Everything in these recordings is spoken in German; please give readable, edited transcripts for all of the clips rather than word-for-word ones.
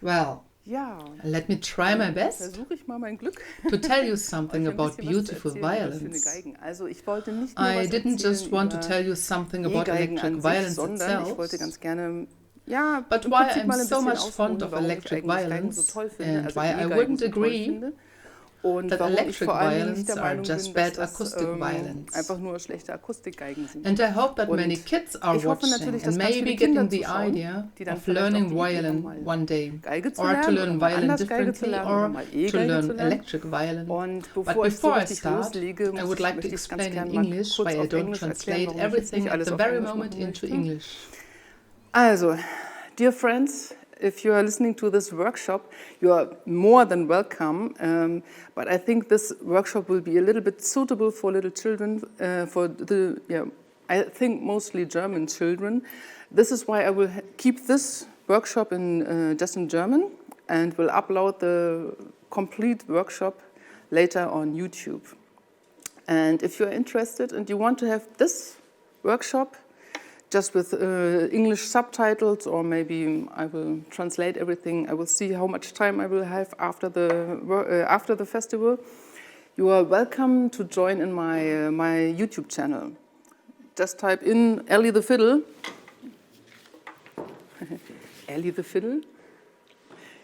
Well, Ja, let me try my best versuche ich mal mein Glück, to tell you euch something ein about bisschen was zu beautiful erzählen über schöne violins. Geigen. Also ich wollte nicht nur I was didn't erzählen just want to über tell you something about E-Geigen electric an sich, violins sondern ich itself, wollte ganz gerne, ja, but im why Prinzip I'm mal ein so bisschen much fond ausholen, of warum ich electric eigentlich Geigen so violins toll finde, and also why I E-Geigen wouldn't so toll agree finde. Und that warum ich electric vor allen Dingen nicht violins der are Meinung just bin, dass bad das acoustic violins. einfach nur schlechte Akustikgeigen sind. And I hope that many Und kids are ich hoffe watching natürlich, and dass ganz maybe viele Kinder getting the zuschauen, idea die dann of vielleicht auf learning die Idee kommen, violin mal one day, Geige zu or to lernen oder learn mal violin anders Geige zu differently, lernen oder or mal to E-Geige zu learn lernen. electric violin. Und But bevor ich so before I richtig start, loslege, I would like to möchte ich ganz explain gern in mal English kurz why I auf don't Englisch erklären, translate warum ich jetzt everything nicht at alles the auf very Englisch moment machen into möchte. English. Also, dear friends, if you are listening to this workshop, you are more than welcome. But I think this workshop will be a little bit suitable for little children, I think mostly German children. This is why I will keep this workshop just in German and will upload the complete workshop later on YouTube. And if you're interested and you want to have this workshop just with English subtitles, or maybe I will translate everything. I will see how much time I will have after the festival. You are welcome to join in my YouTube channel. Just type in Ellie the Fiddle. Ellie the Fiddle.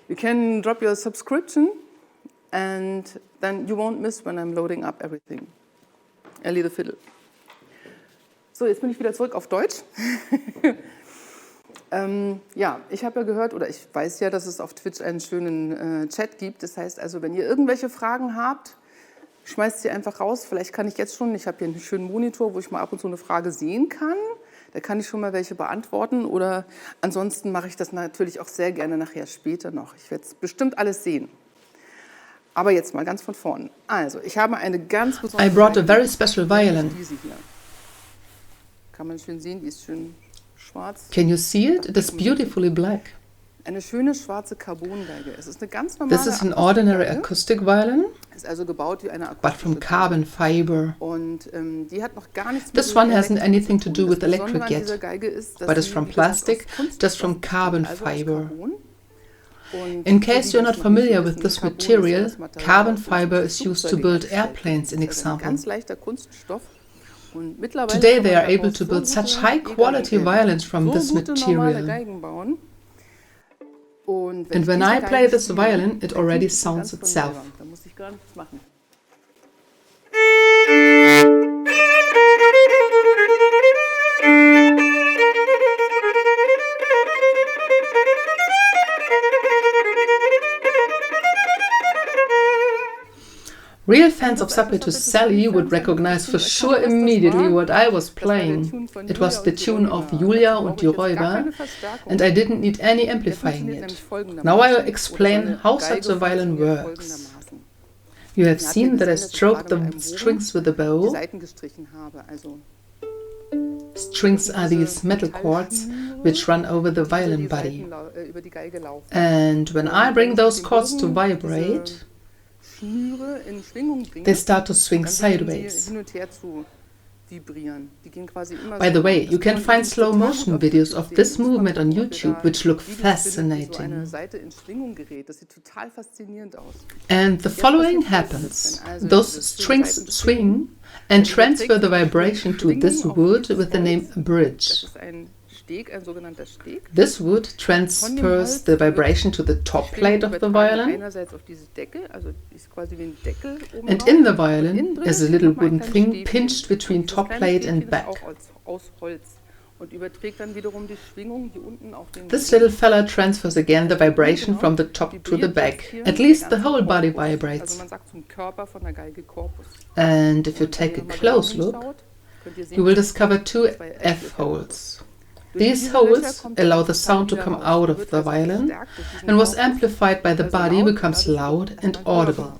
You can drop your subscription, and then you won't miss when I'm loading up everything. Ellie the Fiddle. So, jetzt bin ich wieder zurück auf Deutsch. Ja, ich habe ja gehört, oder ich weiß ja, dass es auf Twitch einen schönen Chat gibt. Das heißt also, wenn ihr irgendwelche Fragen habt, schmeißt sie einfach raus. Vielleicht kann ich jetzt schon, ich habe hier einen schönen Monitor, wo ich mal ab und zu eine Frage sehen kann. Da kann ich schon mal welche beantworten. Oder ansonsten mache ich das natürlich auch sehr gerne nachher später noch. Ich werde bestimmt alles sehen. Aber jetzt mal ganz von vorn. Also, ich habe eine ganz besondere... I brought a very special violin. Diese hier. Kann man schön sehen, die ist schön schwarz. Can you see it? It is beautifully black. Eine schöne schwarze Carbongeige. Es ist eine ganz normale This is an ordinary acoustic violin, ist also gebaut wie eine but from carbon fiber. Und die hat noch gar nichts This mit one hasn't Elektrik anything zu to tun. do with Das Besondere electric an yet, dieser Geige ist, dass but is sie, from wie gesagt, aus plastic, Kunststoff just from besteht, carbon also aus fiber. Carbon. Und In für case die, you're die not es noch nicht familiar with wissen, this Carbon ist material, das Material, carbon aus dem fiber is used to Flugzeuge build hergestellt airplanes, in wird. Das ist ein example. ganz leichter Kunststoff. Und mittlerweile Today kann they man are able daraus to so build such gute high quality E-Geigen, violins from so this gute normale material. Geigen bauen. Und And ich when diese I Geige play this spiele, violin, it dann already klingt es schon sounds ganz von itself. selber. Da muss ich gar nichts machen. Real fans of Sappetus Sally would recognize for sure immediately what I was playing. It was the tune of Julia und die Räuber, and I didn't need any amplifying it. Now I will explain how such a violin works. You have seen that I stroked the strings with a bow. Strings are these metal cords which run over the violin body. And when I bring those cords to vibrate, they start to swing sideways. By the way, you can find slow motion videos of this movement on YouTube, which look fascinating. And the following happens. Those strings swing and transfer the vibration to this wood with the name bridge. This wood transfers the vibration to the top plate of the violin, and in the violin is a little wooden thing pinched between top plate and back. This little fella transfers again the vibration from the top to the back. At least the whole body vibrates. And if you take a close look, you will discover two F-holes. These holes allow the sound to come out of the violin, and what's amplified by the body becomes loud and audible.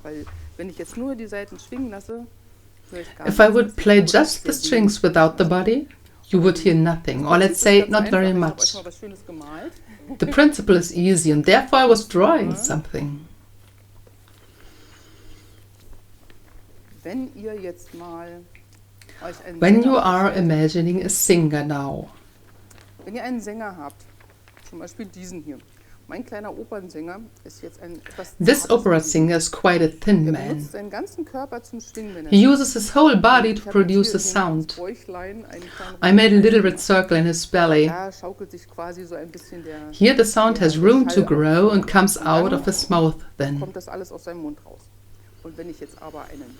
If I would play just the strings without the body, you would hear nothing, or let's say not very much. The principle is easy, and therefore I was drawing something. When you are imagining a singer now, Wenn ihr einen Sänger habt, zum Beispiel diesen hier, Mein kleiner Opernsänger ist jetzt ein etwas This zartes opera Wesen. singer is quite a thin Er man. benutzt seinen ganzen Körper zum Schwingen, wenn er He singt. uses his whole body to Ich habe produce a jetzt hier in sound. das Bäuchlein einen kleinen I made a little red Rundfläche circle in his belly. gemacht. Da schaukelt sich quasi so ein bisschen der Here the sound has room to grow and comes Und out dann of his mouth then. kommt das alles aus seinem Mund raus. Und wenn ich jetzt aber einen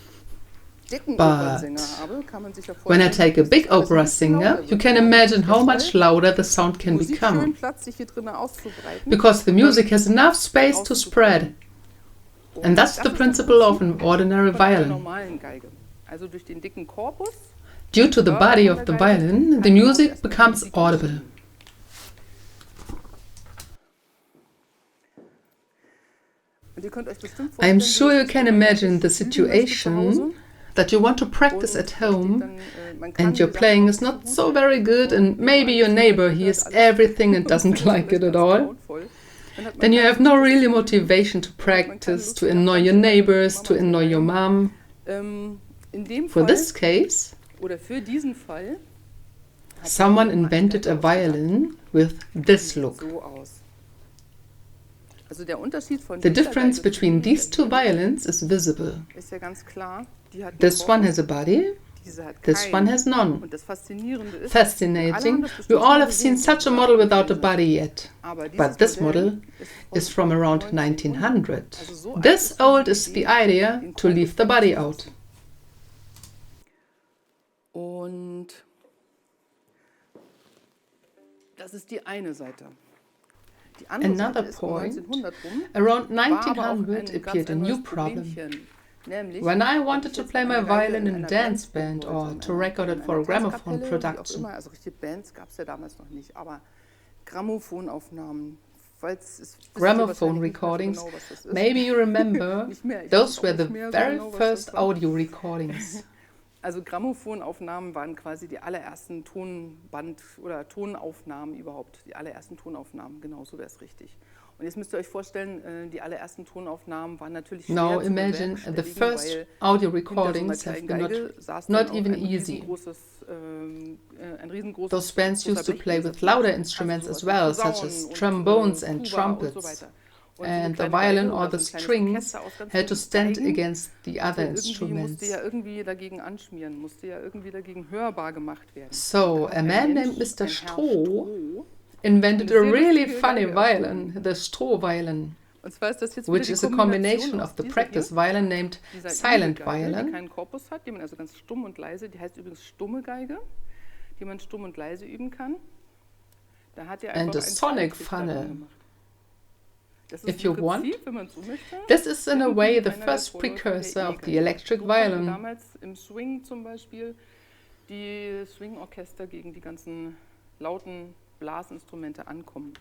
dicken But Opernsänger habe, kann man sich ja When I vorstellen, take a dass big das alles opera ein bisschen singer, lauter you wird. can imagine how much Deshalb louder the sound die can Musik schön become. Platz, sich hier drinnen auszubreiten. Because the music has enough space to spread. Und And that's das the ist das principle of Prinzip an ordinary von einer violin. normalen Geige. Also durch den dicken Korpus. Due to the body of the violin, the music becomes audible. Und ihr könnt euch bestimmt I am vorstellen, sure you can imagine the zu Hause situation that you want to practice und at home dann, man kann and your die Sachen playing auch is nicht not so so gut very good and maybe your neighbor hears everything and doesn't like it at all. Then you have no really motivation to practice, to annoy your neighbors, to annoy your mom. In dem For Fall, this case, oder für diesen Fall, hat someone jemand invented a einen Geige violin with this Sieht look. so aus. Also der Unterschied von The dieser difference Geige zu between dieser these two hier violins is visible. ist ja ganz klar. Die hat einen This one Korpus, has a body, diese hat this keinen. one has none. Und das Faszinierende ist, Fascinating. We all have seen such a model without a body yet. aber dieses But this model is from around 1900. This old is the idea to leave the body out. Und das ist die eine Seite. Die andere Another Seite ist um point, 1900 rum, Around war aber auch 1900 ein ganz appeared a new anderes problem. Problemchen. Nämlich, When I ob wanted ich to jetzt play my eine Geige violin in a einer dance Band band spielen wollte, or in to einer- record it in for a einer gramophone Tanzkapelle, wie auch production. immer, also richtige Bands gab es ja damals noch nicht, aber Grammophonaufnahmen, falls es wisst ihr Gramophone wahrscheinlich nicht mehr so recordings. genau, was das ist. Maybe you remember, Nicht mehr, ich those weiß were auch the nicht mehr so very genau, was first das war. audio recordings. Also Grammophonaufnahmen waren quasi die allerersten Tonband- oder Tonaufnahmen überhaupt. Die allerersten Tonaufnahmen, genau, so wäre es richtig. Und jetzt müsst ihr euch vorstellen, die allerersten Tonaufnahmen waren natürlich schwer Now zu imagine the bewerkstelligen, first weil audio hinter so recordings einer have kleinen been Geige saß not dann auch even ein easy. ein riesengroßes Those bands großer used to play with Blechbläser, louder also instruments sowas as wie well, such Posaunen as und, trombones and Tuba und so trumpets. weiter. Und so And eine the kleine violin Geige or oder the so ein kleines strings Orchester aus ganz had to vielen stand Geigen, against the other irgendwie instruments. musste ja irgendwie dagegen anschmieren, musste ja irgendwie dagegen hörbar gemacht werden. So, Da a hat man ein named Mensch, Mr. ein Herr Stroh, invented a eine sehr really lustige funny Geige violin, erfunden. the Stroh violin, Und zwar ist das jetzt which wieder is die a combination Kombination of aus the dieser practice hier, violin named dieser silent Geige, die violin, keinen Korpus hat, die man also ganz stumm und leise, die heißt übrigens stumme Geige, die man stumm und leise üben kann. Da hat er and einfach a ein sonic Schaltlicht daran funnel. gemacht. Das If ist you im want. Prinzip, wenn man so möchte, This is in a way the einer der first Vorläufer precursor der of the E-Geige. electric So konnten violin. damals im Swing zum Beispiel die Swing-Orchester gegen die ganzen lauten Blasinstrumente ankommen.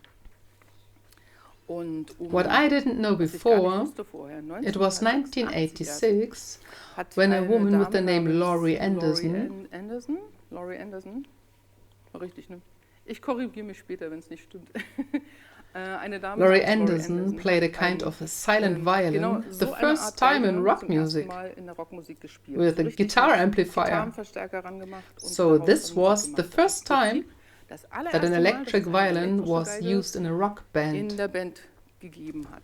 Und What I didn't know was ich gar nicht before, wusste vorher, it was 1986 erst, 1986 hat when a eine woman with Dame the name namens Laurie Anderson, Laurie Anderson, war richtig, ne? Ich korrigiere mich später, wenn es nicht stimmt. Eine Dame Laurie namens Anderson played a kind of a silent violin, genau the so eine first Art time in Geige rock zum ersten music, Mal in der Rockmusik gespielt. with So a richtig guitar mit amplifier. Gitarrenverstärker rangemacht und So daraus this dann was Musik the gemacht. first Im time Prinzip das that an allererste Mal, dass electric es eine violin elektrische was Geige used in a rock in band. der Band gegeben hat.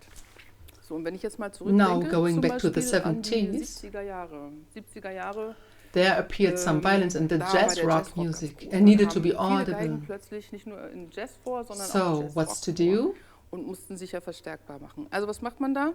So, und wenn ich jetzt mal Now zurückdenke, going zum back to the Beispiel an die 70s, 70er Jahre, there appeared some violins in the da war jazz der rock Jazzrock ganz music groß. and Da needed to kamen be viele audible. Geigen plötzlich nicht nur in Jazz vor, sondern auch So, in Jazzrock what's to vor do? und mussten sich ja verstärkbar machen. Also was macht man da?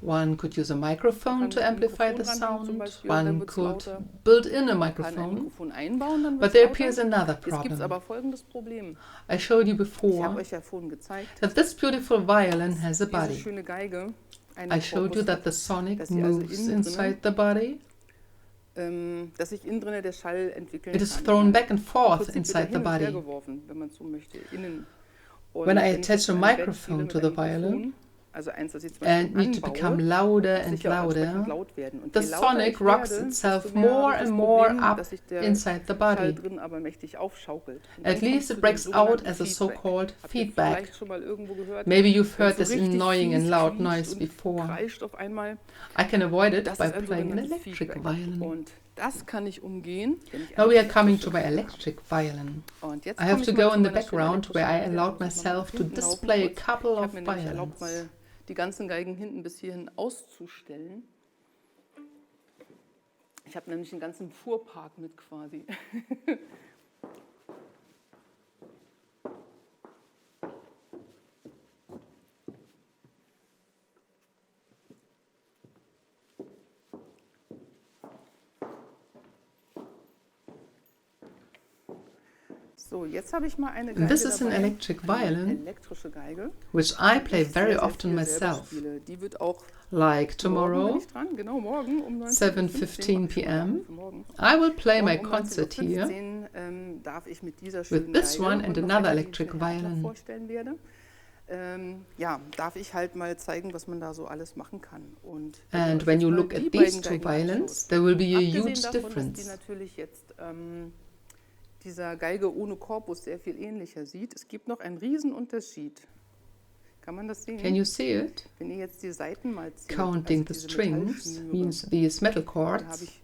One could use a microphone Man to kann ein amplify the Mikrofon ranhängen zum sound. Beispiel, dann One wird's could lauter. build in a Man kann ein microphone. Mikrofon einbauen, dann But wird there es appears lauter. another Jetzt gibt es problem. aber folgendes Problem. I showed you Ich habe before euch ja vorhin gezeigt, that this beautiful violin has a diese body. schöne Geige einen I showed you Korpus that hat, the sonic dass sie also moves innen inside the body. dass sich innen drinne der Schall entwickeln It is kann. thrown back and Im forth Prinzip inside wird the er hin und her body. geworfen, wenn man so möchte, innen. Und When I wenn ich attach jetzt a ein Band microphone spiele to mit the einem violin Mikrofon, also eins, das ich zum and Beispiel need to become anbaue, louder muss and ich ja auch entsprechend louder, laut werden. Und the je lauter sonic ich rocks werde, itself desto mehr habe more ich das and more Problem, up dass sich der inside the Schall body. drin aber mächtig aufschaukelt. Und At dann least kommt's it zu breaks dem out sogenannten as a Feedback. so-called Habt ihr feedback. vielleicht schon mal irgendwo gehört? Maybe you've Wenn heard es this so richtig annoying and fies loud quietscht noise und before. kreischt auf einmal. I can avoid it Das by ist ein playing an sogenanntes electric Feedback. violin. Und Das kann ich umgehen. Now we are coming to my electric violin. Und jetzt I have komme to ich mal go zu in the meiner schönen background where I elektrischen Geige. allowed Also ich mache myself nach to hinten laufen display a kurz. couple Ich of habe mir nämlich erlaubt, violins. mal die ganzen Geigen hinten bis hierhin auszustellen. Ich habe nämlich einen ganzen Fuhrpark mit quasi. So, jetzt habe ich mal eine Geige This is an dabei, electric eine violin, elektrische Geige, which I die play ich very sehr, sehr often viel selber myself. spiele. Die wird auch Like morgen bin tomorrow, ich dran, genau morgen um 7:15 p.m. für morgen. I will play my Morgen um concert here 19:15 Uhr darf ich mit dieser schönen this Geige one and und noch another einer, die ich electric nachher noch violin. vorstellen werde, ja, darf ich halt mal zeigen, was man da so alles machen kann. Und And when you look at these two violins, there will be a huge abgesehen davon, dass die difference. natürlich jetzt dieser Geige ohne Korpus sehr viel ähnlicher sieht, es gibt noch einen Riesenunterschied. Kann man das sehen? Can you see it? Wenn ihr jetzt die Saiten mal zählt, Counting the diese strings Metallschnüre, means these metal dann habe chords. ich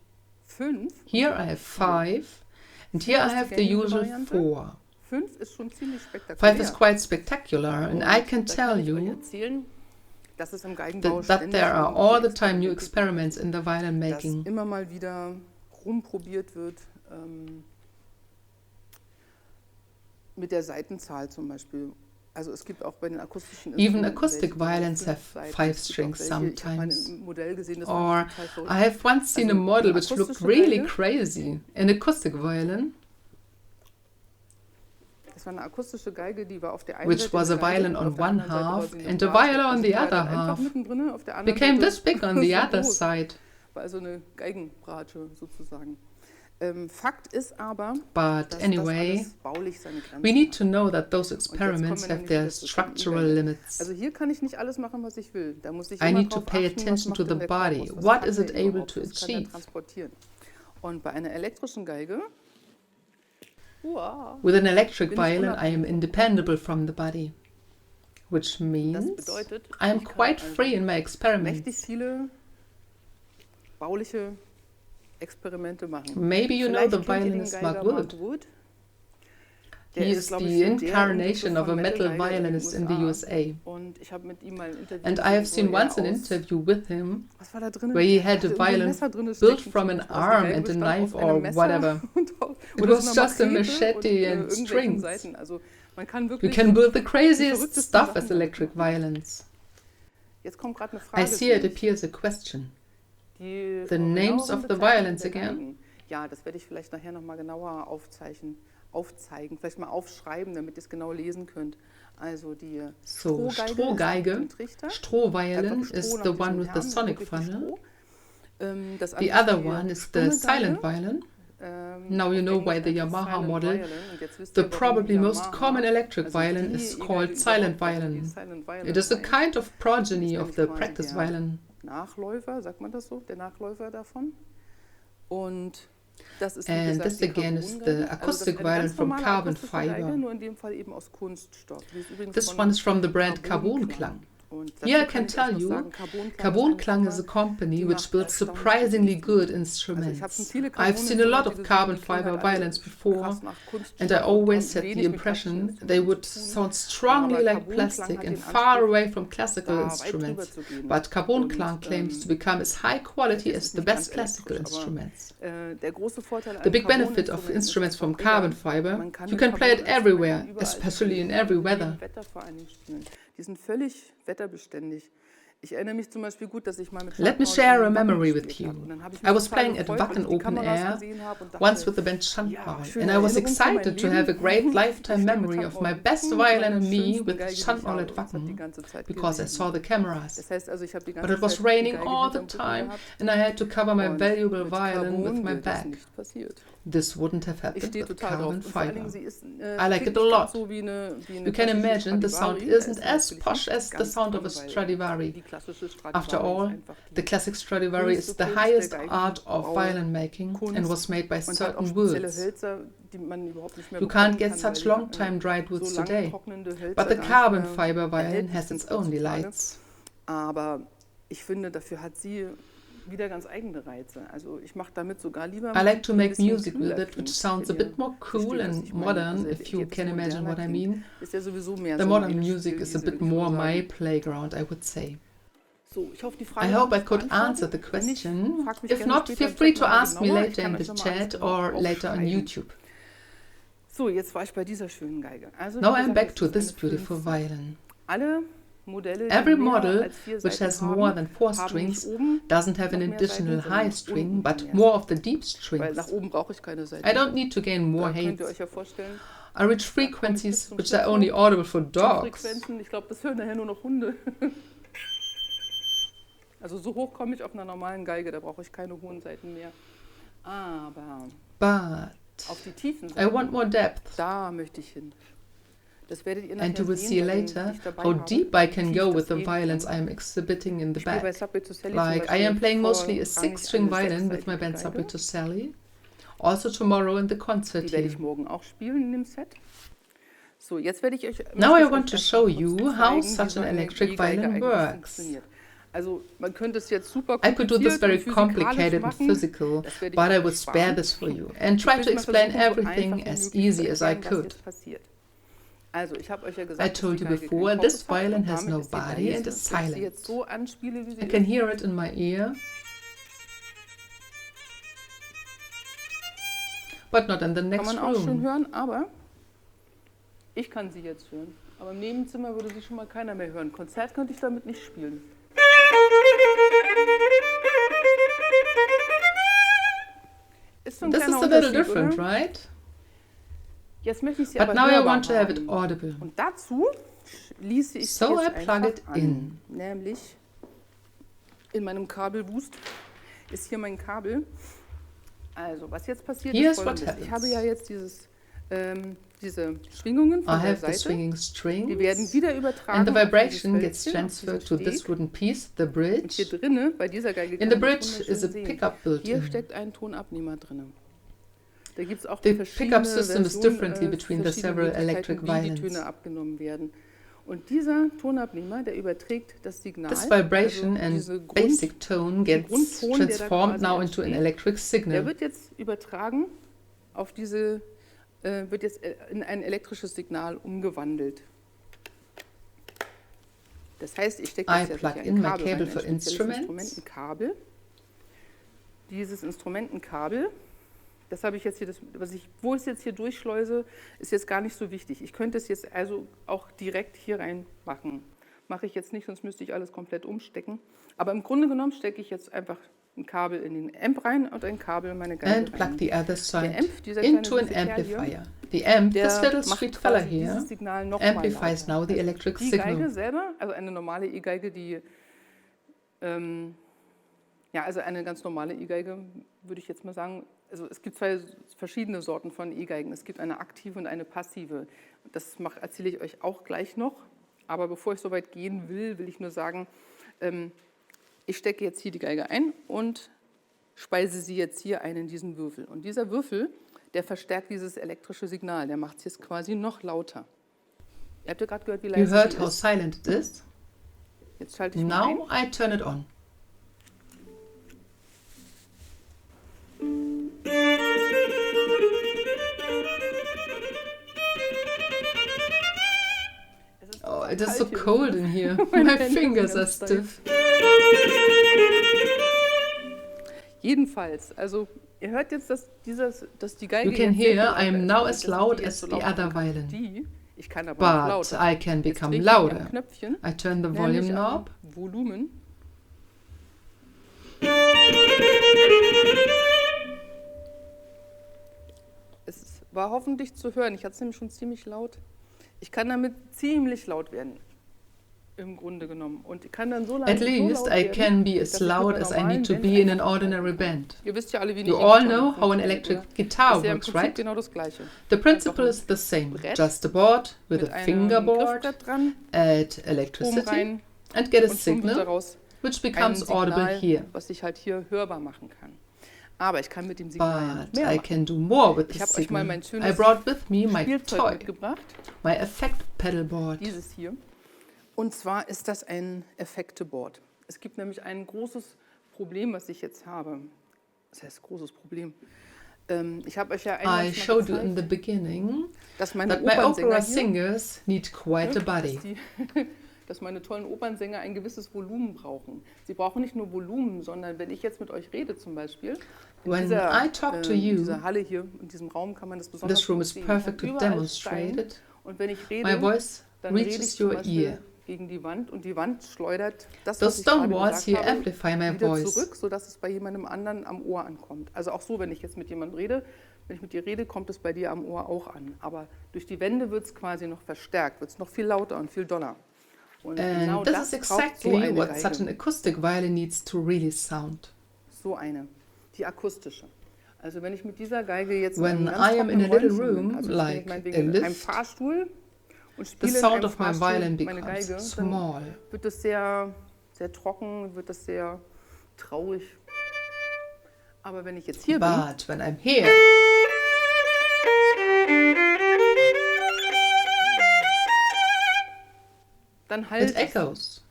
5. Here I have 5, and here I have the usual 4. 5 ist schon ziemlich spektakulär. 5 is quite spectacular, and I can tell kann ich euch you erzählen, dass es im Geigenbau that there are all the time new experiments in the violin dass making. immer mal wieder rumprobiert wird, mit der Saitenzahl zum Beispiel. Also es gibt auch bei den akustischen Even Instrumenten acoustic welche, die violins have Saiten. 5 Es gibt auch strings welche, ich habe mal sometimes. ein Modell gesehen, das Or war total verrückt. I have once seen a Also model eine which looked akustische really Geige. crazy. An acoustic violin, Das war eine akustische Geige, die war auf der einen which Seite was a eine Geige violin und auf on der one anderen Seite war half sie eine and a Bratsch. viola on Also the die war other dann einfach half. mittendrin, auf der anderen Became Seite this big on the so other groß. side. War also eine Geigenbratsche sozusagen. Fakt ist aber, But dass anyway, das alles baulich seine Grenzen we need hat. to know that those Und jetzt experiments kommen wir have nämlich their wieder zu den structural E-Geigen. limits. Also hier kann ich nicht alles machen, was ich will. Da muss ich I immer need to drauf pay achten, was attention macht to denn the der body. Korpus, was What kann is der it able überhaupt, to was kann der achieve? transportieren. Und bei einer elektrischen Geige, wow, With an electric bin ich violin, I am unabhängig. independable from the body, which Das means bedeutet, I am ich kann quite also free in my mächtig experiments. viele bauliche Experimente machen. Maybe you know Vielleicht the kennt ihr den violinist Geiger Mark Wood. Der He ist, is glaube ich, the so der incarnation Inbegriff of a von metal Metal-Geiger violinist in the USA. Und ich habe mit ihm mal ein Interview And I gesehen, have wo seen er once an aus- interview with him Was war da drin? where he Der had hatte a irgendwie ein violin Messer drin built stecken, from zum an Beispiel. Also die arm Geige and a bestand knife aus einem or Messer whatever. und It aus was einer just a machete and irgendwelchen strings. Saiten. Also man kann You wirklich can build the die craziest verrücktesten stuff Sachen as damit electric machen. violins. Jetzt kommt gerade eine I Frage. see it sehe ich. appears a question. Die The names genaueren of the Bezeichnungen violins der again? Geigen. Ja, das werde ich vielleicht nachher nochmal genauer aufzeigen, vielleicht mal aufschreiben, damit ihr es genau lesen könnt. Also die So, Strohgeige Strohgeige, ist mit dem Trichter. Strohviolin Einfach Stroh is nach the diesem one with the Herrn, sonic wirklich die funnel. Stroh. Das The andere ist other die one is stumme the silent Geige. violin. Now you Auf know why Englisch the heißt es Yamaha Silent model, Violin. Und jetzt wisst the ihr, warum probably most Yamaha, common electric also violin die is Geige called silent überhaupt, also die violin. Silent Violin It is a heißt. kind of progeny Das of ist the nämlich quasi practice der violin. Nachläufer, sagt man das so? Der Nachläufer davon. Und das ist, wie And gesagt, this die again is the Carbongeige. acoustic Also das ist eine violin ganz from normale carbon akustische Geige, fiber. nur in dem Fall eben aus Kunststoff. Die ist übrigens This von one is from the brand Carbon Carbon Klang. Und Here I dazu can ich euch tell noch you, sagen, Carbon Klang is a die company which macht builds erstaunlich surprisingly gute good Instrumente. Also ich habe schon instruments. viele I've seen a lot of Carbon-Instrumente carbon gesehen, die klingen fiber halt alle violins before, krass nach Kunststoff and I und always haben had the wenig mit impression klassischen they would Instrumenten zu sound tun. strongly Aber like Carbon Klang plastic hat and den far Anspruch, away from classical da weit drüber instruments. zu gehen. But Carbon Und, Klang claims to become as high quality das as ist the nicht best ganz classical elektrisch, aber, instruments. Der große Vorteil The an big benefit of Carbon-Instrumenten instruments ist from einfach carbon der, fiber, man kann you mit can play it Carbon-Instrumenten everywhere, überall especially in spielen, every in weather. jedem Wetter vor allen Dingen spielen. Die sind völlig wetterbeständig. Ich erinnere mich zum Beispiel gut, dass ich mal mit Let me Schandmaul share a in Wacken memory with gespielt you. habe. Und dann habe ich I mich was total playing at gefreut, weil Wacken ich die Open Kameras Air gesehen habe und once dachte, with the band ja, Schandmaul, schöne and I was Erinnerung für mein excited to Leben. have a great Ich lifetime stehe mit memory of Schandmaul my in best Wacken, violin meine and me schönsten with Geige, die ich Schandmaul habe. at Das hat die Wacken, ganze Zeit because I gelegen. saw the cameras. Das heißt also, ich habe die But ganze it was Zeit die raining Geige all the hinterm Rücken time, gehabt. and I had to cover my Und valuable mit violin with Carbon my wäre das back. nicht passiert. This wouldn't have Ich happened stehe with total drauf. carbon Und vor allen fiber. Dingen, sie ist I like klingt it a nicht ganz lot. so wie eine You can klassische imagine the sound Stradivari. Da isn't ist as natürlich posh nicht as the ganz sound of dran, a weil Stradivari. die klassische Stradivari After ist all, einfach the classic Stradivari is höchste the Kunst highest der art of Geigenbau, violin making and Kunst was made by und hat auch certain spezielle woods. Hölzer, die man überhaupt nicht mehr You bekommen can't get kann, such weil long time dried woods so lang today. trocknende Hölzer But the gar nicht carbon mehr fiber violin erhältlich has sind its own heutzutage. delights. Aber ich finde, dafür hat sie wieder ganz eigene Reize. Also ich mache damit sogar lieber I like to ein make bisschen music with cooler it, which klingt, sounds a wenn ihr bit more cool versteht, was and ich meine. modern, Also if you jetzt can imagine moderner what I klingt, mean. ist ja sowieso mehr The so ein modern Endspiel, music is a diese, bit will ich more mal my sagen. playground, I would say. So, ich hoffe, die Frage I konnte hope I ich could answer beantworten. the Wenn nicht, question. fragt mich If gerne not, später feel im free Chat to nochmal ask me genauer. Ich later kann in euch the nochmal alles chat genau or later on aufschreiben. YouTube. So, jetzt war ich bei dieser schönen Geige. Also, Now wie I'm gesagt, back es to ist this eine beautiful 5. violin. Alle Modelle, die Every mehr model als 4 which Saiten has more haben, than 4 haben nicht strings oben doesn't have an noch mehr additional Saiten, sondern high nach string, unten but mehr more of Saiten. the deep Weil nach strings. oben brauche ich keine Saiten. I don't need to gain more Da könnt ihr height. euch ja vorstellen, I reach da komme ich bis frequencies zum which Schluss are only noch. audible for Die dogs. Frequenzen, ich glaube, das hören nachher nur noch Hunde. Also so hoch komme ich auf einer normalen Geige, da brauche ich keine hohen Saiten mehr. Aber But auf die tiefen I Saiten, want more depth. da möchte ich hin. Das werdet ihr And nachher you will sehen, see bei denen, later die ich dabei how habe, deep I wie can tief go das with the gehen violins kann. I am exhibiting in the Ich spiele bei back. Subway to Sally Like zum I am Beispiel playing mostly a vorrangig 6-string eine violin with my sechsseitige band Subway Geige. to Sally. Also tomorrow in the concert Die werde here. ich morgen auch spielen in dem Set. So, jetzt werde ich euch Now I möchte ich want euch to einfach show kurz you zeigen, how wie such so an eine electric E-Geige violin eigentlich works. funktioniert. Also man könnte es jetzt super I could do this kompliziert very und physikalisch complicated and machen. physical, Das werde ich but I euch will spare sparen. this for you and Ich try will to mal explain versuchen, so everything einfach wie as möglich zu easy as I erklären, was could. jetzt passiert. Also, ich habe euch ja I gesagt, dass told die you Geige before, keinen this Kopf hat violin und has damit no ist die body leise. and is Wenn ich sie silent. jetzt so anspiele, wie sie I can ist, hear it in my ear, but not in the kann next man auch schon room. hören, aber ich kann sie jetzt hören. Aber im Nebenzimmer würde sie schon mal keiner mehr hören. Konzert könnte ich damit nicht spielen. Ist so ein This is kleiner a little Unterschied, different, oder? right? Jetzt möchte ich sie But aber now I hörbar want to have it haben. audible. Und dazu schließe ich So sie I jetzt plug einfach it an. in. Nämlich in meinem Kabelboost ist hier mein Kabel. Also, was jetzt passiert Here's ist what Folgendes. Ich happens. habe ja jetzt diese Schwingungen I von der have the Seite. swinging Die werden strings, wieder übertragen and the auf dieses vibration gets Hölzchen, auf transferred dieser to this Steg. wooden piece, the Und hier bridge. drinnen, bei dieser Geige In kann the man das bridge wunderschön is a sehen. pickup built Hier in. steckt ein Tonabnehmer drin. Da gibt es auch The verschiedene pickup system is Versionen, differently between the verschiedene several Möglichkeiten, electric wie die violins. Töne abgenommen werden. Und dieser Tonabnehmer, der überträgt das Signal, This vibration also diese and basic tone gets Grundton, der da transformed quasi now into an entsteht, electric der signal. wird jetzt übertragen auf diese, wird jetzt in ein elektrisches Signal umgewandelt. Das heißt, ich stecke I jetzt plug hier in ein my Kabel cable rein, ein for spezielles instruments. Instrumentenkabel. Dieses Instrumentenkabel, das habe ich jetzt hier, wo ich es jetzt hier durchschleuse, ist jetzt gar nicht so wichtig. Ich könnte es jetzt also auch direkt hier rein machen. Mache ich jetzt nicht, sonst müsste ich alles komplett umstecken. Aber im Grunde genommen stecke ich jetzt einfach ein Kabel in den Amp rein und ein Kabel in meine Geige And plug rein. the other side Amp, dieser kleine into an süße Kerl hier, amplifier. The amp, der this little macht sweet fella quasi here, dieses Signal noch mal amplifies lauter. now the electric Die Geige signal. selber, also eine normale E-Geige, die, ja, also eine ganz normale E-Geige, würde ich jetzt mal sagen, also es gibt zwei verschiedene Sorten von E-Geigen. Es gibt eine aktive und eine passive. Das erzähle ich euch auch gleich noch. Aber bevor ich so weit gehen will, ich nur sagen, ich stecke jetzt hier die Geige ein und speise sie jetzt hier ein in diesen Würfel. Und dieser Würfel, der verstärkt dieses elektrische Signal, der macht es jetzt quasi noch lauter. Ihr habt ja gerade gehört, wie You leise heard sie how ist. silent it is? Jetzt schalte ich mal ein. Now I turn it on. Oh, it is so kalt hier. cold in here. Meine My Hände sind fingers are ganz steif. stiff. Jedenfalls, also ihr hört jetzt, dass die Geige You can jetzt sehr hear viel I am lauter now ist, as als loud die jetzt as so the laut other machen kann. violin. Ich kann aber noch But lauter. I can Jetzt become drehe ich hier am louder. Knöpfchen, I turn the nämlich volume am knob. Volumen. Es war hoffentlich zu hören. Ich hatte es nämlich schon ziemlich laut. Ich kann damit ziemlich laut werden, im Grunde genommen. Und ich kann dann so lange At least I can be as dass ich mit loud einer as I need normalen to Band be in an einfach ordinary mithalten kann. band. Ihr wisst ja alle, wie eine You all E-Gitarre know how an funktioniert, electric oder? guitar Ist ja im works, Prinzip right? genau das Gleiche. The principle Einfach is the same. Brett Just a board with mit a einem fingerboard, Griffbrett dran, add oben electricity, rein and get a und schon wird signal, daraus which ein becomes audible Signal, here. was ich halt hier hörbar machen kann. Aber ich kann mit dem Signal ja noch But mehr I machen. can do more with Ich the habe euch mal signal. mein I schönes brought with me my Spielzeug toy, mitgebracht, my effect pedal board. dieses hier. Und zwar ist das ein Effekteboard. Es gibt nämlich ein großes Problem, was ich jetzt habe. Das heißt, großes Problem. Ich habe euch ja I eingangs mal showed you in gezeigt, the beginning dass meine that my opera Opernsänger hier, singers need quite a body. dass meine tollen Opernsänger ein gewisses Volumen brauchen. Sie brauchen nicht nur Volumen, sondern wenn ich jetzt mit euch rede zum Beispiel, in When I talk to you, dieser Halle hier, in diesem Raum kann man das besonders this room gut is sehen. perfect to Ich habe überall demonstrate Steine it. und wenn ich My rede, voice dann rede ich reaches zum your Beispiel ear. gegen die Wand und die Wand schleudert das, The was ich stone gerade walls gesagt here habe, amplify my wieder voice. zurück, sodass es bei jemandem anderen am Ohr ankommt. Also auch so, wenn ich jetzt mit jemandem rede, wenn ich mit dir rede, kommt es bei dir am Ohr auch an. Aber durch die Wände wird es quasi noch verstärkt, wird es noch viel lauter und viel doller. Und genau And this das is braucht so exactly eine what such an Geige. acoustic violin needs to really sound. So eine, die akustische. Also wenn ich mit dieser Geige jetzt When in einem ganz I am in a trockenen little Räumchen bin, room, also ich bin like jetzt meinetwegen a in einem lift, Fahrstuhl und the spiele in sound einem of my Fahrstuhl violin meine becomes Geige, dann small. wird es sehr, sehr trocken, wird es sehr traurig. Aber wenn ich jetzt hier bin, But when I'm here, dann halt it echoes,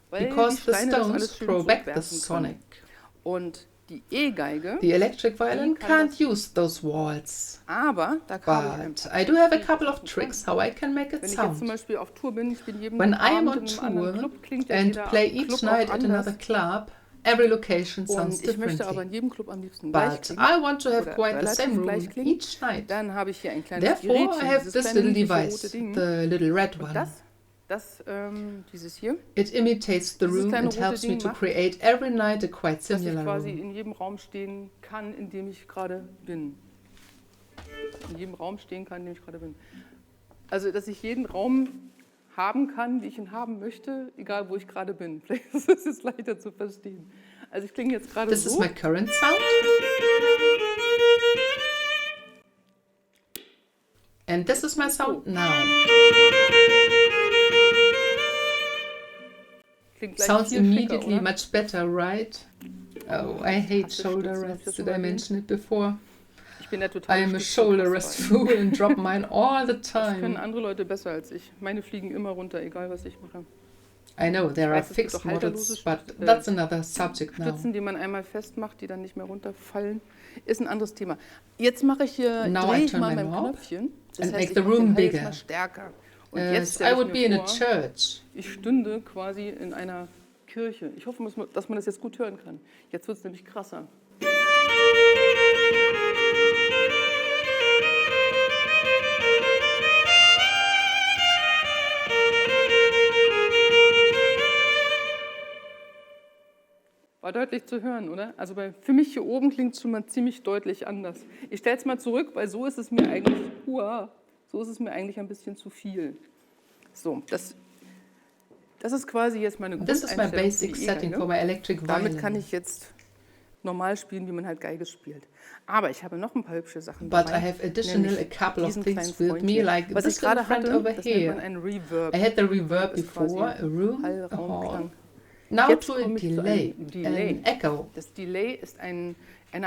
weil because die the Steine das stones alles schön throw back the zurückwerfen sonic. können. Und die E-Geige, The electric violin Die kann can't use those walls. aber da habe ich ein But I do have a couple of tricks how I can make it Wenn ich jetzt zum sound. Beispiel auf Tour bin, ich bin jeden When I am Abend on in einem anderen tour Club, klingt ja and jeder play Club each auch night at anders. another club, every location sounds Und ich möchte aber differently. in jedem Club am liebsten gleich But klingen. I want to have Oder quite the relativ same gleich room klingen. each night. Dann habe ich hier ein kleines Therefore, I Gerätchen, have dieses this kleine little niedliche device, rote Ding. the little red Und one. dieses hier, It imitates the Dieses room kleine and rote helps me Ding to macht, create every night a quite dass ich similar quasi room. in jedem Raum stehen kann, in dem ich gerade bin. In jedem Raum stehen kann, in dem ich gerade bin. Also, dass ich jeden Raum haben kann, wie ich ihn haben möchte, egal wo ich gerade bin. Vielleicht ist es jetzt leichter zu verstehen. Also ich klinge jetzt gerade This is so. my current sound. And this is my sound now. Klingt gleich Sounds viel schicker, immediately oder? much better, right? Oh, I hate hasse shoulder Stützen, hab ich rests. das Did schon I erwähnt? mention it before? Ich bin der totale I am a Stützenhasser. shoulder rest fool and drop mine all the Das können time. andere Leute besser als ich. Meine fliegen immer runter, egal was ich mache. I know there are weiß, es gibt fixed auch halterlose models, but Stützen, that's another subject now. Stützen, die man einmal festmacht, die dann nicht mehr runterfallen, ist ein anderes Thema. Jetzt mache ich hier, Now drehe I ich turn mal my mein knob Knöpfchen. Das and heißt, make ich the mache den room Hals bigger. mal stärker. Und As jetzt I stelle would ich be mir in a vor, church. ich stünde quasi in einer Kirche. Ich hoffe, dass man das jetzt gut hören kann. Jetzt wird es nämlich krasser. War deutlich zu hören, oder? Also für mich hier oben klingt es schon mal ziemlich deutlich anders. Ich stelle es mal zurück, weil so ist es mir eigentlich, so ist es mir eigentlich ein bisschen zu viel. So, das ist quasi jetzt meine This is my Grundeinstellung für basic die setting E-Geige. for my electric Damit kann violin. ich jetzt normal spielen, wie man halt Geige spielt. Aber ich habe noch ein paar hübsche Sachen But dabei. I have additional a nämlich couple of diesen things kleinen with Freund me, hier. like Was ich this little gerade friend hatte, over das nennt man here. ein Reverb. I had the reverb ist quasi before, a room, Hall, a Raum, hall. Klang. Now Jetzt to a komme ich zu delay, einem Delay. an echo. Das Delay ist eine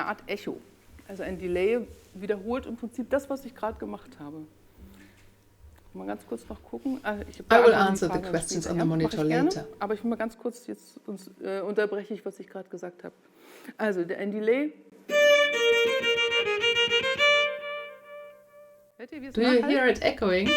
Art Echo. Also ein Delay wiederholt im Prinzip das, was ich gerade gemacht habe. Mal ganz kurz noch gucken. Ich I will beantworte die answer the Frage questions später, on ja? the Mach ich monitor gerne. later. Aber ich will mal ganz kurz jetzt unterbreche ich, was ich gerade gesagt habe. Also ein Delay. Hört ihr, wie es Do you nachhallt? hear it echoing?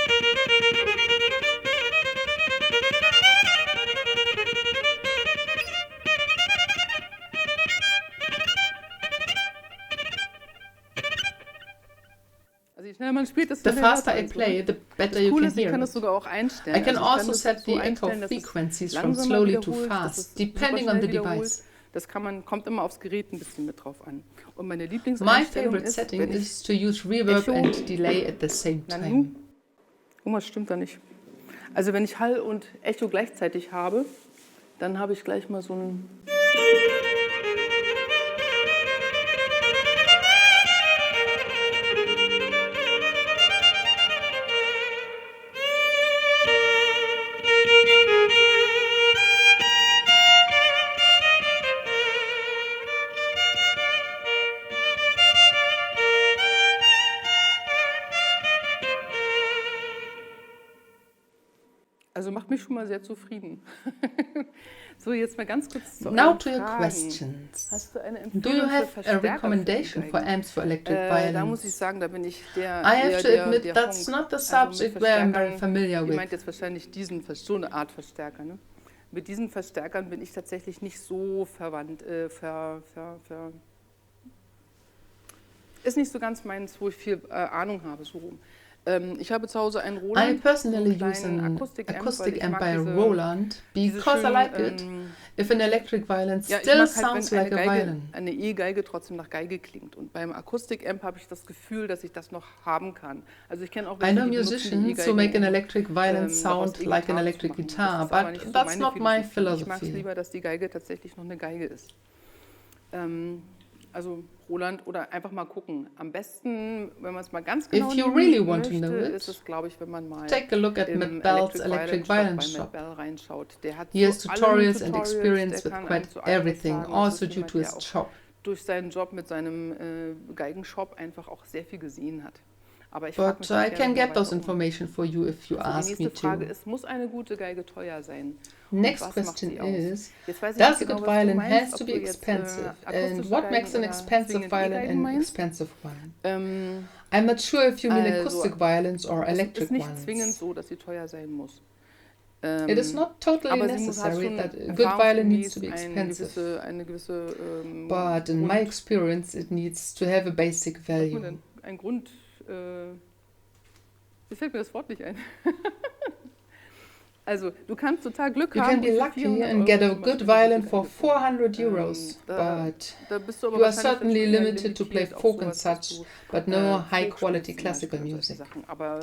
Also je schneller man spielt, desto The schneller faster I hört man es, play, oder? the better Das you Coole can ist, ich hear kann das it. sogar auch einstellen. I can Also ich also das set so the echo einstellen, dass es frequencies from langsamer slowly to wiederholt, dass fast, es depending super on the schnell wiederholt. device. Das kommt immer aufs Gerät ein bisschen mit drauf an. Und meine My Lieblingseinstellung favorite ist, setting wenn ich, is to use reverb Echo- and delay at the same Na time. nu, irgendwas stimmt da nicht. Also wenn ich Hall und Echo gleichzeitig habe, dann habe ich gleich mal so ein... Also macht mich schon mal sehr zufrieden. So, jetzt mal ganz kurz zu Now euren to your Fragen. questions. Hast du eine Do Empfehlung you für have a Verstärker recommendation für for die Geigen? amps for electric Da muss ich violins? sagen, da bin ich der I have eher to der admit that's Honk. not the Also mit subject where I'm very Verstärkern, familiar ihr with. meint jetzt wahrscheinlich so eine Art Verstärker, ne? Mit diesen Verstärkern bin ich tatsächlich nicht so verwandt, ist nicht so ganz meins, wo ich viel Ahnung habe, so rum. Ich habe zu Hause einen I Roland, personally so einen use kleinen an Akustik-Amp, acoustic weil ich amp mag by diese Roland because I schönen, like it. If an electric violin ja, ich still mag halt, sounds wenn like a violin. eine E-Geige trotzdem nach Geige klingt. Und beim Akustik-Amp habe ich das Gefühl, dass ich das noch haben kann. Also ich kenne auch I welche, know die benutzen die musicians who make an E-Geigen, electric violin daraus sound like an E-Gitarren zu electric machen. guitar, Das ist aber but nicht so that's meine not my Philosophie. Ich mag es philosophy. lieber, dass die Geige tatsächlich noch eine Geige ist. Also Roland oder einfach mal gucken. Am besten, wenn man es mal ganz genau If you nehmen really want to möchte, know it, ist es, glaube ich, wenn man mal take a look at im Matt Bell's Electric Violin bei Shop. Matt Bell reinschaut. Der hat He has zu allem tutorials and Tutorials, experience der with kann quite einem zu allem was everything, sagen. Das also ist due jemand, to der his auch job. durch seinen Job mit seinem Geigenshop einfach auch sehr viel gesehen hat. Aber ich frage mich But auch I gerne can mal get those weiter um. information for you if you Also die ask nächste me Frage to. ist, muss eine gute Geige teuer sein? Und Next was macht question sie aus? is, Jetzt weiß ich does nicht a genau, good was du violin meinst, has to ob be du jetzt expensive? And akustische what Geigen makes an oder expensive zwingend violin E-Geigen an meinst? expensive one? Ähm, I'm not sure if you mean Also, acoustic violins or es electric ist nicht zwingend ones. so, dass sie teuer sein muss. It is not totally Aber sie hat necessary schon that a good violin needs to be erfahrungsgemäß expensive. eine gewisse But in my experience, it needs to have a basic was sagt man value. denn? Ein Grund, mir fällt mir das Wort nicht ein. Also, du kannst total Glück You haben can be und für lucky 400 and get a zum good Beispiel violin eine for gute Geige kaufen. 400 euros, Da but bist du aber you are wahrscheinlich dann certainly schon eher limited to play limitiert auf folk and sowas, was such, du, but no Folk high quality spielst zum classical Beispiel und solche music. Sachen. Aber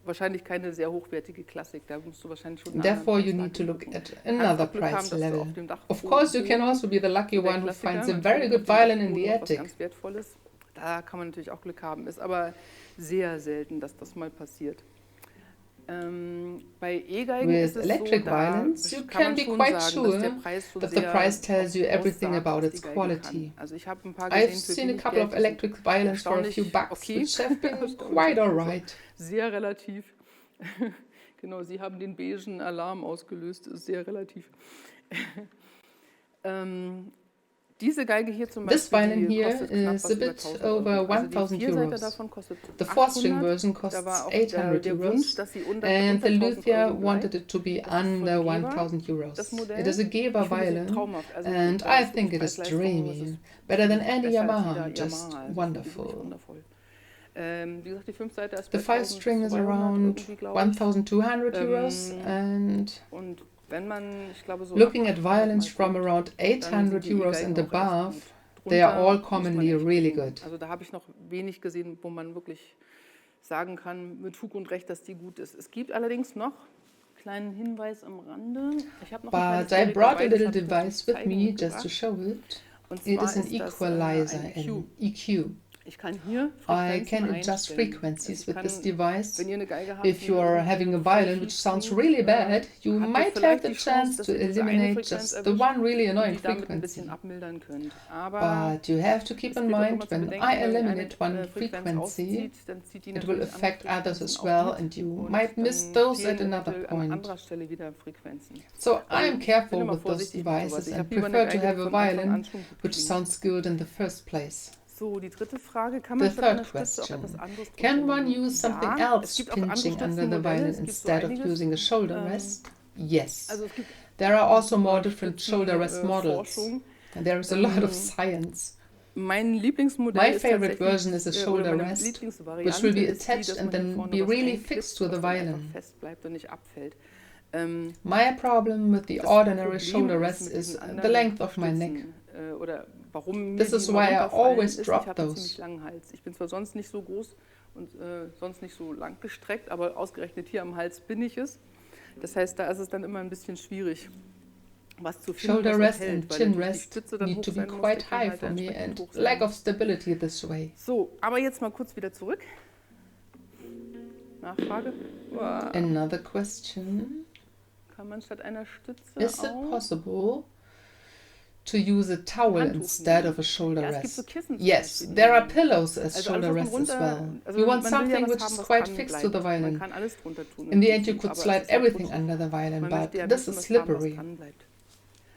wahrscheinlich keine sehr hochwertige Klassik. Da musst du wahrscheinlich schon eine Therefore, andere you need to Preislage look gucken. at Du kannst another auch Glück haben, price dass du level. auf dem Of course, you can Dachboden also be the lucky der one who Klassiker, finds a natürlich very auf good dem violin in Dachboden the noch was attic. ganz Wertvolles. Da kann man natürlich auch Glück haben. Ist aber sehr selten, dass das mal passiert. Bei E-Geigen ist With es so, electric da violins, you kann can man be schon quite sagen, dass der sure Preis schon that the sehr price tells you everything aussagt, about was its die Geige quality. kann. Also ich habe ein paar I've gesehen für seen a wenig couple of Geld, die sind electric violins for a few erstaunlich bucks, okay. which have been Erstaunlich quite okay, so alright. sehr relativ. Genau, Sie haben den beigen Alarm ausgelöst, ist sehr relativ. Diese Geige hier zum This Beispiel, violin die here kostet knapp is was a über bit 1000 over Euro. Also die 1000 Vierseiter euros. davon kostet The four-string 800. version Da costs war auch 800 der Wunsch, euros, dass sie unter and the 1000 luthier Euro wanted bleibt. it to be Das ist von under Geber, 1000 das euros. Modell. It is a Geber Ich finde sie violin, traumhaft. Also and da I ist think wirklich it is Preis-Leistung, das dreamy. ist Better than besser any als Yamaha, jeder just Yamaha. Also wirklich wonderful. wundervoll. Wie gesagt, die Fünfseiter ist The bei five-string is 1200 around irgendwie, glaube ich. 1200 euros, and Und wenn man, ich glaube, so looking ab at 800 violins mal from guckt, around dann sind 800 die euros E-Geigen and auch recht above, gut. they are Drunter all muss man commonly echt really gucken. good. Also da habe ich noch wenig gesehen, wo man wirklich sagen kann, mit Fug und Recht, dass die gut ist. Es gibt allerdings noch einen kleinen Hinweis am Rande. Ich habe noch ein But kleines I Gerät brought a dabei, das little habe ich device zum with Zeigen me just to mitgebracht. show it. Und It zwar is an ist das equalizer, ein EQ. an EQ. Ich kann hier I Frequenzen can adjust einstellen. frequencies Also ich with this kann, device. wenn ihr eine Geige habt, If die you mit are irgendwie having a voll violin schief which sounds klingt, really bad, you habt ihr might have vielleicht the die Chance, chance dass to ihr diese eine eliminate Frequenz just the erwischt one really und annoying die damit ein bisschen frequency. abmildern könnt. Aber But you have to keep es in gilt auch mind, immer zu when bedenken, I wenn ihr eliminate eine one Frequenz frequency, auszieht, dann zieht die it will natürlich affect andere others as Frequenzen well, auch mit and you und might miss dann those at fehlen another eventuell an point. anderer Stelle wieder Frequenzen. So I Also am ich bin careful immer with those vorsichtig mit sowas. devices Ich and habe lieber eine prefer to Geige, have die a von Anfang violin an schon gut which klingt. sounds good in the first place. So, die dritte Frage, kann man The statt einer third Stütze auch etwas question. anderes Can drunter one nehmen? use something Ja, es else gibt auch andere pinching under the Stützenmodelle, violin es gibt so instead of einiges. using a shoulder rest? Yes. Also es gibt There are also more super different shoulder rest models. Forschung. And there is a lot of science. Mein Lieblingsmodell My ist favorite tatsächlich, version is a oder shoulder meine rest, Lieblingsvariante which will be ist die, attached dass and man hier then vorne be was really einklipst, fixed to was the dann einfach violin. fest bleibt und nicht abfällt. My problem with the Das ordinary Problem shoulder ist rest mit is diesen the anderen length of my neck. Stützen, oder warum mir This die is immer why I runterfallen, always ist, drop ich habe einen those. ziemlich langen Hals. Ich bin zwar sonst nicht so groß und sonst nicht so lang gestreckt, aber ausgerechnet hier am Hals bin ich es. Das heißt, da ist es dann immer ein bisschen schwierig, was zu finden, Shoulder was rest hält, and weil chin natürlich die rest Stütze dann need hoch to be sein muss, quite der Kinn high halt for me entsprechend and hoch sein lack muss. of stability this way. So, aber jetzt mal kurz wieder zurück. Nachfrage. Uah. Another question. Kann man statt einer Stütze Is it auch... possible to use a towel Handtuch instead nehmen. of a shoulder Ja, es gibt so rest. Kissen zum Yes, Beispiel, die there are man- pillows as Also shoulder alles, was rests as runter- well. also You want man will ja something was which haben, is was quite dran fixed bleibt. to the Man violin. kann alles drunter tun. In the end, you natürlich, could aber es slide ist auch everything rutschig. under the violin, Man but möchte ja this wissen, is was haben, was slippery. dran bleibt.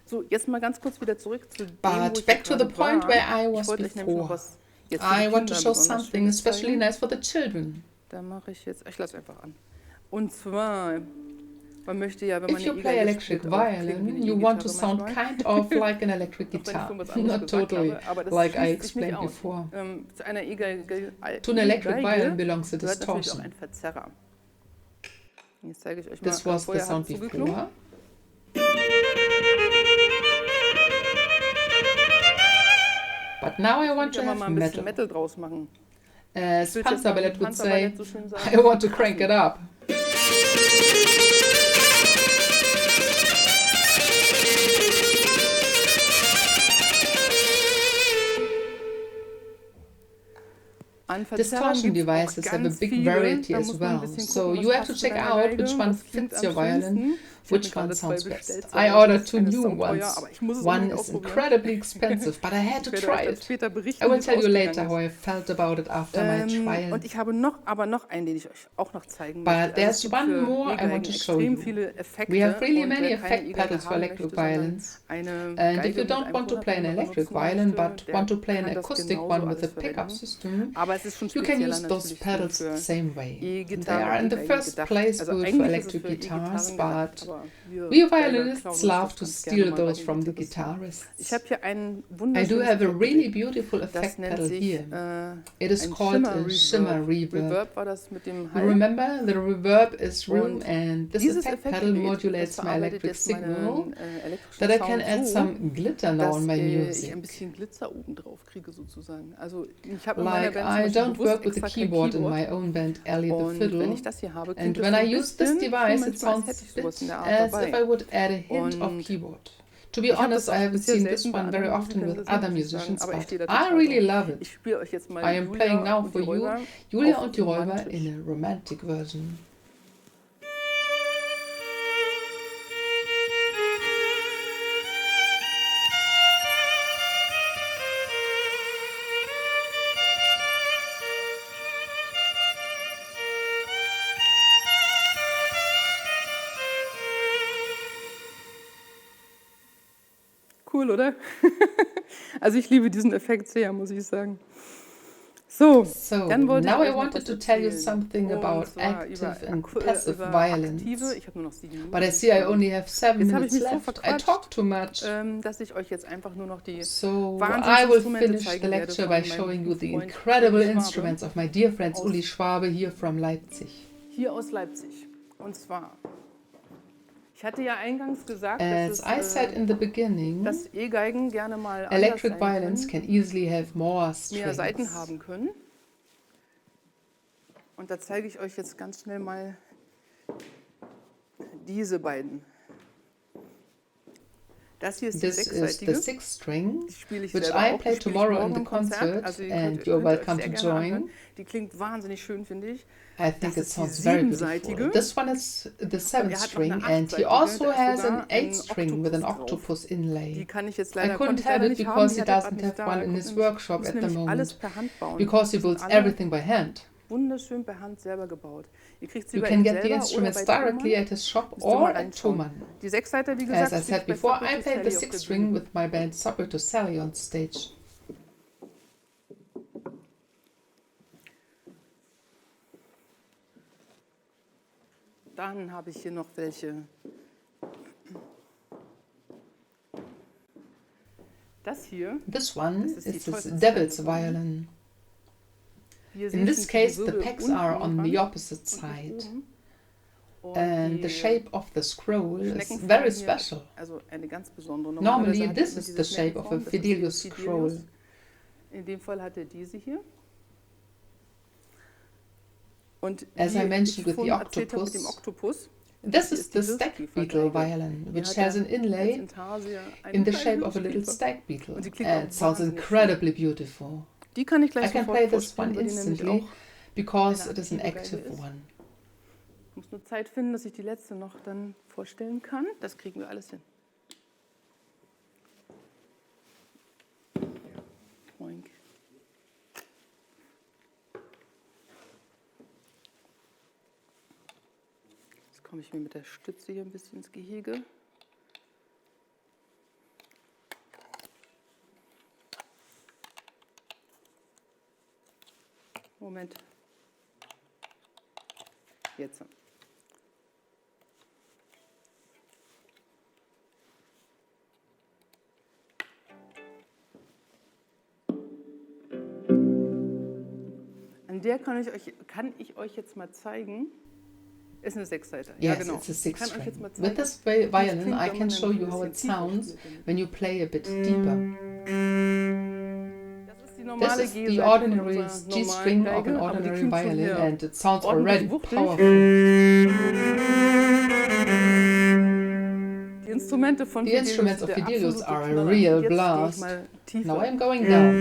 So, jetzt mal ganz kurz wieder zurück zu dem, wo But ich back to the gerade point war. where I Ich was wollte euch nämlich noch before. was jetzt für die I want to Kinder show besonders something Schönes especially zeigen. nice for the children. Da mache ich jetzt, ich lasse einfach an. Und zwar, man möchte ja, wenn man If you eine play E-Geige electric spielt, auch klingen wie violin, eine you want to E-Gitarre sound manchmal. kind of like an electric Auch wenn ich guitar. schon was anderes Not gesagt totally, habe, aber das like I schließt sich nicht explained aus. before. Zu einer E-Geige To an electric E-Geige violin belongs a gehört natürlich auch distortion. ein Verzerrer. Jetzt zeige ich euch mal, This was the vorher hat sound es so geklungen. before. But now I want Ich to kann mal have ein bisschen metal. Metal draus machen. As Ich will jetzt mal Panzerballett would say, Panzerballett so schön sagen. I want to crank it up. An Verzerrern Distortion gibt's auch devices have a ganz big viele. variety Da as muss man ein well. bisschen So gucken, you was have to passt zu check deiner out Geige, which one was klingt fits am your violin, schönsten. Ich habe which mir one gerade zwei sounds bestellt, best. zwei I Euro. ordered Das two eine ist new sauteuer, ones. aber ich muss es One unbedingt is ausprobieren. incredibly expensive, but I had to Ich werde try euch das it. später berichten, I will wie es tell you later ausgegangen how ist. I felt about it after my trial. Und ich habe aber noch einen, den ich euch auch noch zeigen But möchte. Also there's es gibt one für more I E-Geigen want to show extrem you. viele Effekte. We have really und many wer keine effect E-Geige pedals for haben electric möchte, sondern violins. eine And if Geige you mit don't einem want to play an Tonabnehmer electric benutzen violin, möchte, but der want to play an kann das acoustic genauso one with a alles pickup verwenden. system, Aber es ist schon you can spezieller use those natürlich pedals für the same way. They E-Gitarre are in the E-Geige first gedacht. place Also good for eigentlich ist es electric für guitars, E-Gitarren gedacht, but aber we Geiger klauen violinists uns love das to ganz steal gerne mal bei those from the E-Gitarren. guitarists. Ich habe hier ein I do wunderschönes have a really Effektgerät. beautiful Das effect nennt pedal sich here. It is ein called a Shimmer shimmer reverb. Reverb war das mit dem You Hall. remember, the reverb is room, Und and this dieses effect pedal Effektgerät, modulates das my verarbeitet electric jetzt signal, meinen elektrischen that I can Sound add so, some glitter now dass on my ich music. ein bisschen Glitzer oben drauf kriege sozusagen. Also ich habe in meiner Like Band I zum Beispiel don't bewusst work with the extra kein keyboard in Keyboard. my own band, Ellie the Und wenn Fiddle. ich das hier habe, And klingt das when so I ein use this bisschen device, so it manchmal, als sounds hätte ich a sowas in bit der Art as dabei. if I would add a hint of Und keyboard. To be ich habe honest, das I auch haven't bisher seen this selten bei one very anderen often Musikern with gesehen, other muss ich sagen, musicians, aber ich but stehe da I total really drauf. love it. Ich spiele euch jetzt mal I am playing Julia now und for die you, Räuber Julia auf und die Räuber romantisch. in a romantic version. Cool, oder? Also ich liebe diesen Effekt sehr, muss ich sagen. So, So, dann wollte now ich I euch noch wanted was to tell you erzählen. something Und about zwar active and über passive aktive. violins. Ich habe nur noch 7 Minuten. But I see I only have 7 Jetzt habe ich minutes mich so left. I verquatscht, talk too much. dass ich euch jetzt einfach nur noch die So I will Wahnsinnsinstrumente finish the zeigen werde lecture von by meinem showing you the Freund incredible Uli Schwabe instruments of my dear friends aus- Uli Schwabe here from Leipzig. hier aus Leipzig. Und zwar, ich hatte ja eingangs gesagt, As I said in the beginning, dass E-Geigen gerne mal anders electric sein violins können, can easily have more mehr Saiten strings. haben können. Und da zeige ich euch jetzt ganz schnell mal diese beiden. Das hier ist die This is the sechsseitige. sixth string, Die spiele ich which selber I auch. play Die spiele ich tomorrow morgen in the im Konzert. concert, Also ihr and könnt you're euch welcome sehr to gerne join. anhören. Die klingt wahnsinnig schön, finde ich. I think Das it ist die sounds very siebenseitige. beautiful. This one is the seventh hat noch string, eine and he achtseitige, also da ist has sogar an eighth ein string with an Oktopus drauf. octopus inlay. Die kann ich jetzt I leider, couldn't konnte ich have leider it nicht haben. because Die he hat er grad doesn't nicht have da. one Er in konnte his nämlich- workshop muss at the nämlich alles moment, per Hand bauen. because he Die sind builds alle everything by hand. wunderschön per Hand selber gebaut. Ihr kriegt sie You bei can ihm get the selber instruments oder bei directly Thomann. at his shop Müsst ihr mal or at reinschauen. Thomann. Die Sechsseiter, wie gesagt, As I spiele said ich bei before, Supper I to played the Sally auf sixth der string Bühne. with my band Supper to Sally on stage. Dann habe ich hier noch welche. Das hier, This one Das ist die is his Teufelszeile devil's davon. violin. hier In this sind die case, the Wirbel pegs unten are on the dran opposite und nicht side. oben. Und And die the shape of the scroll is Schneckenform very hier, special. also eine ganz besondere. Normally, Normalerweise hat this er is diese the shape of a Schneckenform, das ist Fidelius die scroll. Fidelius. In dem Fall hat er diese hier. Und As wie I mentioned ich with the vorhin erzählt habe mit dem octopus, Oktopus, This hier is ist the die stag Hirschkiefergeige. beetle violin, Hier which hat has er an inlay als Intarsia einen in the kleinen shape of a little Hirschkiefer. stag beetle. Und die klingt And auch it sounds wahnsinnig incredibly beautiful. Die kann ich gleich I can sofort play this vorspielen, one weil die nämlich instantly auch because eine it is an aktive Geige active ist. one. Ich muss nur Zeit finden, dass ich die letzte noch dann vorstellen kann. Das kriegen wir alles hin. komme ich mir mit der Stütze hier ein bisschen ins Gehege. Moment. Jetzt. An der kann ich euch jetzt mal zeigen. Ist eine Sechsseite. Yes, ja, genau. it's a six Ich kann euch string. jetzt mal zeigen, With this violin, wie es I klingt, can wenn show man you ein how it bisschen tiefer sounds spielt. when you play a bit deeper. Das ist die This normale is the G-Seite von ordinary unserer G-string normalen of an Geige, aber die ordinary klingt schon violin, hier and it sounds ordentlich already wuchtig. powerful. Die Instrumente von The Fidelio instruments sind of der Fidelio absolute are a Knaller. real Und jetzt gehe ich blast. mal tiefer. Now I'm going down.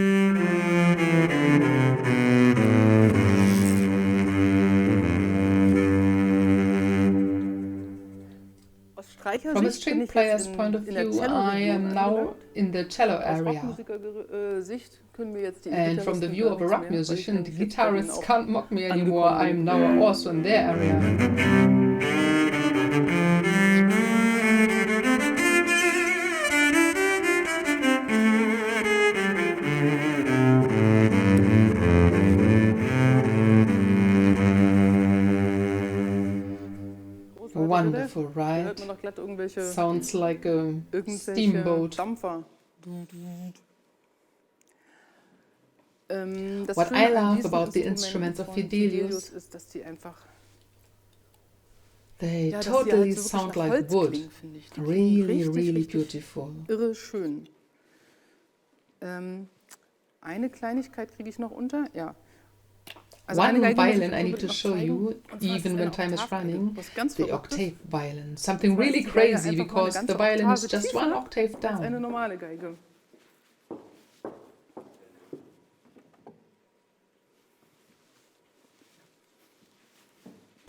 Aus From a Streichersicht string bin ich player's jetzt point of in der view, I am Cello-Region now angelangt. in the cello Aus area. Rockmusiker-Sicht können wir jetzt die And from the Gitarristen view of a gar rock nichts mehr, weil ich musician, the nämlich jetzt bei denen guitarists auch can't mock me anymore. angekommen I'm bin. now also in their area. Großartig, Wonderful, oder? Da hört right? man doch glatt irgendwelche Sounds like a steamboat. Dampfer. Das What Schöne I an love diesen about the Instrumenten instruments of von Fidelius, ist, dass die einfach they dass die totally halt so wirklich sound nach like Holz wood. klingen, finde ich. Die klingen Really, richtig, really richtig beautiful. irre schön. Eine Kleinigkeit kriege ich noch unter, ja. Also eine One Geige muss ich violin I euch need to noch show zeigen, you, und zwar ist es even eine when time is Oktavgeige, running, was ganz the Verrücktes. octave violin. Something Und zwar really ist die Geige crazy einfach mal eine because ganze the violin is Oktave just one tiefer octave als eine down. normale Geige.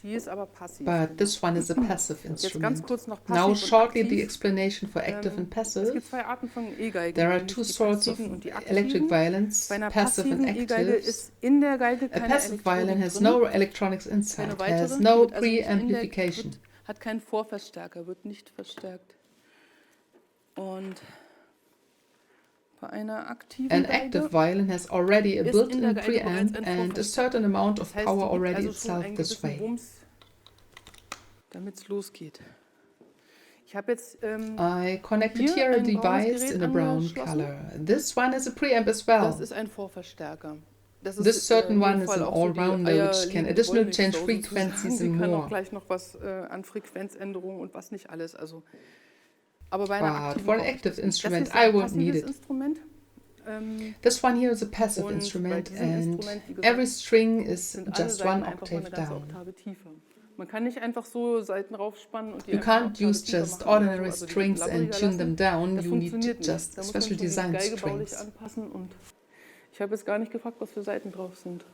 Die ist aber passiv. But this one is a passive Jetzt ganz instrument. kurz noch Now passiv und shortly the aktiv. explanation for active and Es passive. gibt zwei Arten von E-Geigen, There are nämlich two die sorts of passiven und die electric aktiven. violins, Bei einer passive and passiven E-Geige active. ist in der Geige A keine passive violin Elektronik has drin, no electronics keine inside, weitere, has no wird also nicht preamplification. hat keinen Vorverstärker, wird nicht verstärkt. Und bei einer aktiven An Geige active violin has already a ist in built-in der Geige preamp bereits ein and a Vorverstärker. certain amount of Das heißt, power die gibt already also schon itself einen this gewissen way. Wumms, damit es losgeht. Ich habe jetzt I connected hier here a ein braunes device Gerät in a brown angeschlossen. color. This one is a preamp as Das well. ist ein Vorverstärker. Das This certain in dem one is Fall an auch so die all-rounder which can eierlegende additionally change Wollmilchsau frequencies sozusagen. and Die kann auch more. gleich noch was an Frequenzänderungen und was nicht alles. Also, aber bei einer But aktiven for an brauche ich active das nicht. instrument, Das hier ist I ein won't need passives it. Instrument. This one here is a passive Und bei instrument diesem and Instrument, wie gesagt, every string is sind alle just Saiten one einfach mal eine octave ganze down. Oktave tiefer. Man kann nicht einfach so Saiten raufspannen und die You einfach eine can't Oktave use tiefer just machen oder so. ordinary Also die strings and labbriger tune them lassen. down. Das You need funktioniert nicht. just Da muss man special schon die designed Geige baulich strings. anpassen und ich habe jetzt gar nicht gefragt, was für Saiten drauf sind.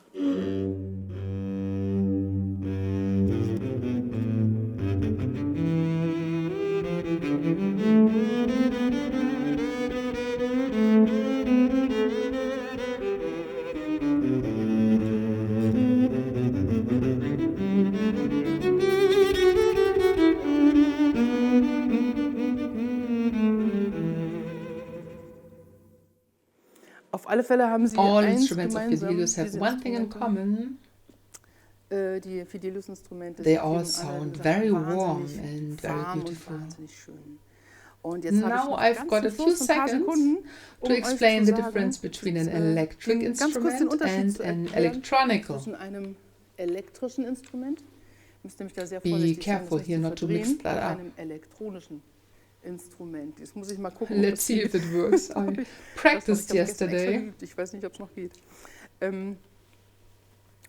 Auf alle Fälle haben sie All eins instruments of gemeinsam, Fidelius have diese one thing in Instrumente. common. Die Fidelius-Instrumente They klingen all alle, wie sound gesagt, very wahnsinnig warm and very warm und beautiful. wahnsinnig schön. Und jetzt habe ich Now noch I've ganz got a zum few Schluss ein paar seconds Sekunden, to euch explain zu the sagen, difference between an ganz electric kurz den instrument Unterschied and zu an erklären electronical. zwischen einem elektrischen Instrument, müsst nämlich da sehr Be vorsichtig sein, careful das here nicht not zu to mix verdrehen, that und up. einem elektronischen Instrument. Jetzt muss ich mal gucken, ob Let's das see geht. if it works. I Das habe practiced ich gestern extra yesterday. geübt. Ich weiß nicht, ob es noch geht. Ein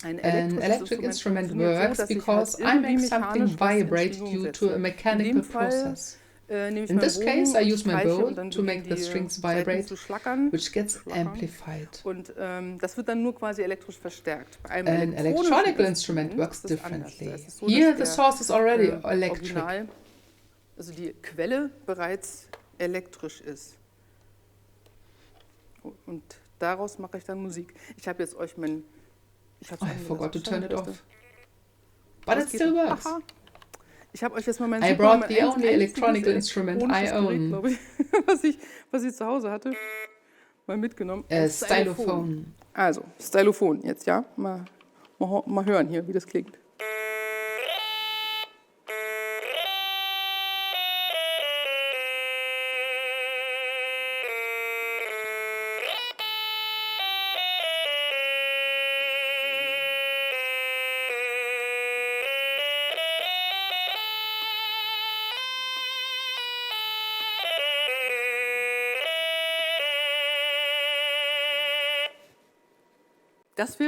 An electric instrument funktioniert works dass ich because I irgendwie make something mechanisch was in vibrate Schwingung due setze. to a mechanical In dem Fall process. nehme ich In meinen this Bogen case, I und use my streiche bow und dann to make beginnen the die strings Saiten vibrate, zu schlackern. which gets amplified. Und das wird dann nur quasi elektrisch verstärkt. Bei einem An elektronischen electronical instrument works ist es anders. differently. Da ist es so, Here dass the source is already electric. Original, also die Quelle bereits elektrisch ist. Und daraus mache ich dann Musik. Ich habe jetzt euch mein... I forgot to turn it off. Das But it geht still noch. works. Aha. Ich habe euch jetzt mal mein I Super brought the only electronic instrument I own. Gerät, ich, was ich zu Hause hatte, mal mitgenommen. A Stylophone. Also, Stylophon jetzt, ja? Mal hören hier, wie das klingt.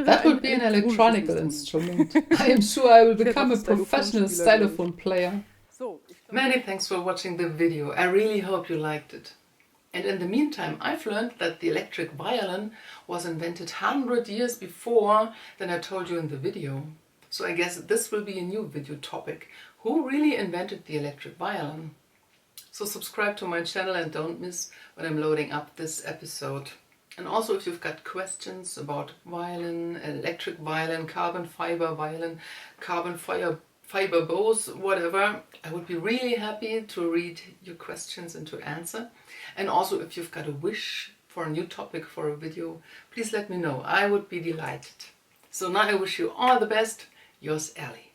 That would be an electronical instrument. I am sure I will become a professional stylophone player. Many thanks for watching the video. I really hope you liked it. And in the meantime, I've learned that the electric violin was invented 100 years before than I told you in the video. So I guess this will be a new video topic. Who really invented the electric violin? So subscribe to my channel and don't miss when I'm loading up this episode. And also if you've got questions about violin, electric violin, carbon fiber violin, carbon fiber bows, whatever, I would be really happy to read your questions and to answer. And also if you've got a wish for a new topic for a video, please let me know. I would be delighted. So now I wish you all the best. Yours, Ellie.